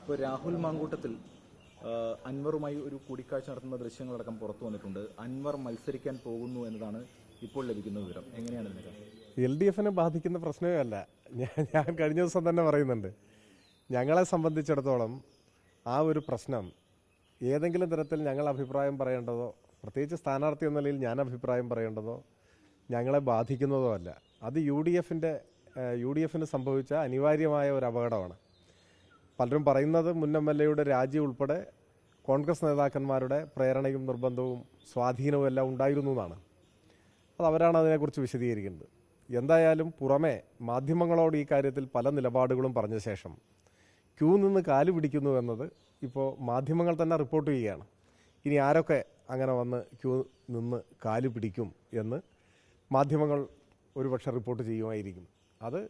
ഇപ്പോൾ രാഹുൽ മാങ്കൂട്ടത്തിൽ അൻവറുമായി ഒരു കൂടിക്കാഴ്ച നടത്തുന്ന ദൃശ്യങ്ങളടക്കം പുറത്തു വന്നിട്ടുണ്ട്. അൻവർ മത്സരിക്കാൻ പോകുന്നു എന്നതാണ് ഇപ്പോൾ ലഭിക്കുന്ന വിവരം. എങ്ങനെയാണ് ഇതിനൊക്കെ? LDFനെ ബാധിക്കുന്ന പ്രശ്നമേ അല്ല. ഞാൻ കഴിഞ്ഞ ദിവസം തന്നെ പറയുന്നുണ്ട്, ഞങ്ങളെ സംബന്ധിച്ചിടത്തോളം ആ ഒരു പ്രശ്നം ഏതെങ്കിലും തരത്തിൽ ഞങ്ങൾ അഭിപ്രായം പറയേണ്ടതോ, പ്രത്യേകിച്ച് സ്ഥാനാർത്ഥി എന്ന നിലയിൽ ഞാൻ അഭിപ്രായം പറയേണ്ടതോ ഞങ്ങളെ ബാധിക്കുന്നതോ അല്ല. അത് UDFന് സംഭവിച്ച അനിവാര്യമായ ഒരു അപകടമാണ്. പലരും പറയുന്നത് മുൻ MLAയുടെ രാജി ഉൾപ്പെടെ കോൺഗ്രസ് നേതാക്കന്മാരുടെ പ്രേരണയും നിർബന്ധവും സ്വാധീനവും എല്ലാം ഉണ്ടായിരുന്നു എന്നാണ്. അത് അവരാണ് അതിനെക്കുറിച്ച് വിശദീകരിക്കുന്നത്. എന്തായാലും പുറമെ മാധ്യമങ്ങളോട് ഈ കാര്യത്തിൽ പല നിലപാടുകളും പറഞ്ഞ ശേഷം ക്യൂ നിന്ന് കാല് പിടിക്കുന്നു എന്നത് ഇപ്പോൾ മാധ്യമങ്ങൾ തന്നെ റിപ്പോർട്ട് ചെയ്യുകയാണ്. ഇനി ആരൊക്കെ അങ്ങനെ വന്ന് ക്യൂ നിന്ന് കാല് പിടിക്കും എന്ന് മാധ്യമങ്ങൾ ഒരുപക്ഷെ റിപ്പോർട്ട് ചെയ്യുമായിരിക്കും. അത്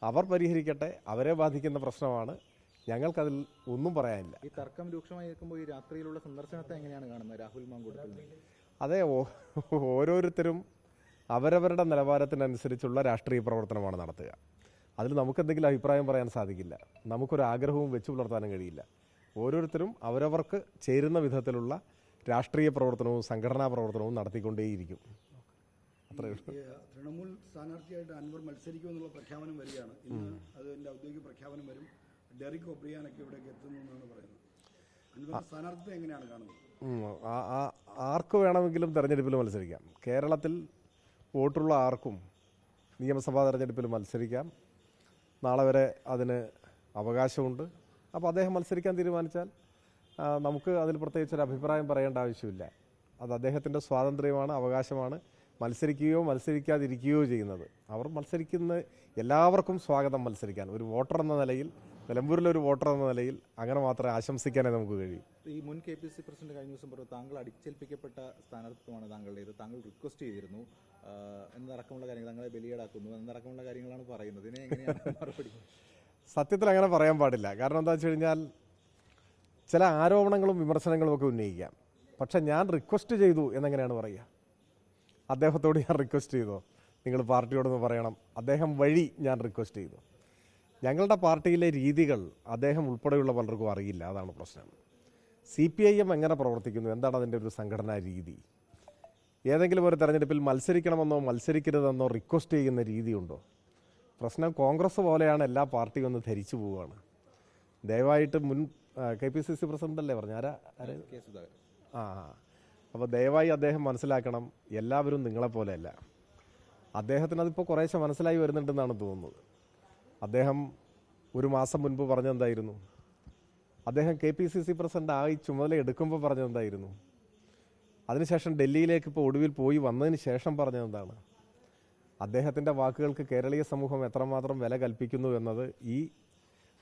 അവർ പരിഹരിക്കട്ടെ, അവരെ ബാധിക്കുന്ന പ്രശ്നമാണ്. ഞങ്ങൾക്കതിൽ ഒന്നും പറയാനില്ല. ഈ തർക്കം രൂക്ഷമായി നിൽക്കുമ്പോൾ ഈ രാത്രിയിലുള്ള സന്ദർശനത്തെ എങ്ങനെയാണ് കാണുന്നത് രാഹുൽ മാങ്കൂട്ടത്തിൽ? അതെ, ഓരോരുത്തരും അവരവരുടെ നിലവാരത്തിനനുസരിച്ചുള്ള രാഷ്ട്രീയ പ്രവർത്തനമാണ് നടത്തുക. അതിൽ നമുക്കെന്തെങ്കിലും അഭിപ്രായം പറയാൻ സാധിക്കില്ല. നമുക്കൊരു ആഗ്രഹവും വെച്ചു പുലർത്താനും കഴിയില്ല. ഓരോരുത്തരും അവരവർക്ക് ചേരുന്ന വിധത്തിലുള്ള രാഷ്ട്രീയ പ്രവർത്തനവും സംഘടനാ പ്രവർത്തനവും നടത്തിക്കൊണ്ടേയിരിക്കും. തൃണമൂൽ സ്ഥാനാർത്ഥിയായിട്ട് അൻവർ മത്സരിക്കുമെന്നുള്ള പ്രഖ്യാപനം വരികയാണ്. ഇന്ന് അതിൻ്റെ ഔദ്യോഗിക പ്രഖ്യാപനം വരും. ഡെറിക് ഒബ്രിയാനൊക്കെ ഇവിടേക്ക് എത്തുന്നു എന്നാണ് പറയുന്നത്. അൻവർ സ്ഥാനാർത്ഥിത്വം എങ്ങനെയാണ് കാണുന്നത്? ആർക്ക് വേണമെങ്കിലും തെരഞ്ഞെടുപ്പിൽ മത്സരിക്കാം. കേരളത്തിൽ വോട്ടുള്ള ആർക്കും നിയമസഭാ തെരഞ്ഞെടുപ്പിൽ മത്സരിക്കാം. നാളെ വരെ അതിന് അവകാശമുണ്ട്. അപ്പോൾ അദ്ദേഹം മത്സരിക്കാൻ തീരുമാനിച്ചാൽ നമുക്ക് അതിൽ പ്രത്യേകിച്ചൊരു അഭിപ്രായം പറയേണ്ട ആവശ്യമില്ല. അത് അദ്ദേഹത്തിൻ്റെ സ്വാതന്ത്ര്യമാണ്, അവകാശമാണ്. മത്സരിക്കുകയോ മത്സരിക്കാതിരിക്കുകയോ ചെയ്യുന്നത്. അവർ മത്സരിക്കുന്ന എല്ലാവർക്കും സ്വാഗതം മത്സരിക്കാൻ. ഒരു വോട്ടർ എന്ന നിലയിൽ, നിലമ്പൂരിലൊരു വോട്ടർ എന്ന നിലയിൽ അങ്ങനെ മാത്രമേ ആശംസിക്കാനേ നമുക്ക് കഴിയും. ഈ മുൻ KPC പ്രസിഡന്റ് കഴിഞ്ഞ ദിവസം പറഞ്ഞു താങ്കൾ അടിച്ചേൽപ്പിക്കപ്പെട്ട സ്ഥാനാർത്ഥിത്വമാണ് താങ്കളുടേത്, താങ്കൾ റിക്വസ്റ്റ് ചെയ്തിരുന്നു എന്നടക്കമുള്ള കാര്യങ്ങൾ, താങ്കളെ ബലിയേടാക്കുന്നു എന്നടക്കമുള്ള കാര്യങ്ങളാണ് പറയുന്നത്. ഇതിനെ എങ്ങനെയാണ് മറുപടി? സത്യത്തിൽ അങ്ങനെ പറയാൻ പാടില്ല. കാരണം എന്താ വെച്ച് കഴിഞ്ഞാൽ ചില ആരോപണങ്ങളും വിമർശനങ്ങളും ഒക്കെ ഉന്നയിക്കാം. പക്ഷെ ഞാൻ റിക്വസ്റ്റ് ചെയ്തു എന്നെങ്ങനെയാണ് പറയുക? അദ്ദേഹത്തോട് ഞാൻ റിക്വസ്റ്റ് ചെയ്തോ? നിങ്ങൾ പാർട്ടിയോടൊന്ന് പറയണം. അദ്ദേഹം വഴി ഞാൻ റിക്വസ്റ്റ് ചെയ്തു. ഞങ്ങളുടെ പാർട്ടിയിലെ രീതികൾ അദ്ദേഹം ഉൾപ്പെടെയുള്ള പലർക്കും അറിയില്ല. അതാണ് പ്രശ്നം. CPIM എങ്ങനെ പ്രവർത്തിക്കുന്നു, എന്താണ് അതിൻ്റെ ഒരു സംഘടനാ രീതി, ഏതെങ്കിലും ഒരു തെരഞ്ഞെടുപ്പിൽ മത്സരിക്കണമെന്നോ മത്സരിക്കരുതെന്നോ റിക്വസ്റ്റ് ചെയ്യുന്ന രീതിയുണ്ടോ? പ്രശ്നം കോൺഗ്രസ് പോലെയാണ് എല്ലാ പാർട്ടിയും ഒന്ന് ധരിച്ചു പോവുകയാണ്. ദയവായിട്ട് മുൻ KPCC പ്രസിഡൻ്റല്ലേ പറഞ്ഞു, അപ്പോൾ ദയവായി അദ്ദേഹം മനസ്സിലാക്കണം, എല്ലാവരും നിങ്ങളെപ്പോലെയല്ല. അദ്ദേഹത്തിന് അതിപ്പോൾ കുറേശ്ശെ മനസ്സിലായി വരുന്നുണ്ടെന്നാണ് തോന്നുന്നത്. അദ്ദേഹം ഒരു മാസം മുൻപ് പറഞ്ഞെന്തായിരുന്നു? അദ്ദേഹം KPCC പ്രസിഡന്റ് ആയി ചുമതല എടുക്കുമ്പോൾ പറഞ്ഞതെന്തായിരുന്നു? അതിനുശേഷം ഡൽഹിയിലേക്ക് ഇപ്പോൾ ഒടുവിൽ പോയി വന്നതിന് ശേഷം പറഞ്ഞതെന്താണ്? അദ്ദേഹത്തിൻ്റെ വാക്കുകൾക്ക് കേരളീയ സമൂഹം എത്രമാത്രം വില കൽപ്പിക്കുന്നു എന്നത് ഈ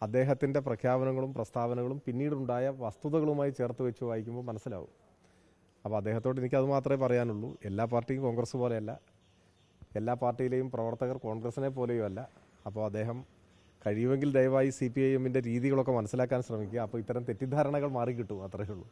അദ്ദേഹത്തിൻ്റെ പ്രഖ്യാപനങ്ങളും പ്രസ്താവനകളും പിന്നീടുണ്ടായ വസ്തുതകളുമായി ചേർത്ത് വെച്ച് വായിക്കുമ്പോൾ മനസ്സിലാവും. അപ്പോൾ അദ്ദേഹത്തോട് എനിക്കത് മാത്രമേ പറയാനുള്ളൂ. എല്ലാ പാർട്ടിയും കോൺഗ്രസ് പോലെയല്ല, എല്ലാ പാർട്ടിയിലെയും പ്രവർത്തകർ കോൺഗ്രസിനെ പോലെയും അല്ല. അപ്പോൾ അദ്ദേഹം കഴിയുമെങ്കിൽ ദയവായി CPIMൻ്റെ രീതികളൊക്കെ മനസ്സിലാക്കാൻ ശ്രമിക്കുക. അപ്പോൾ ഇത്തരം തെറ്റിദ്ധാരണകൾ മാറിക്കിട്ടും. അത്രയേ ഉള്ളൂ.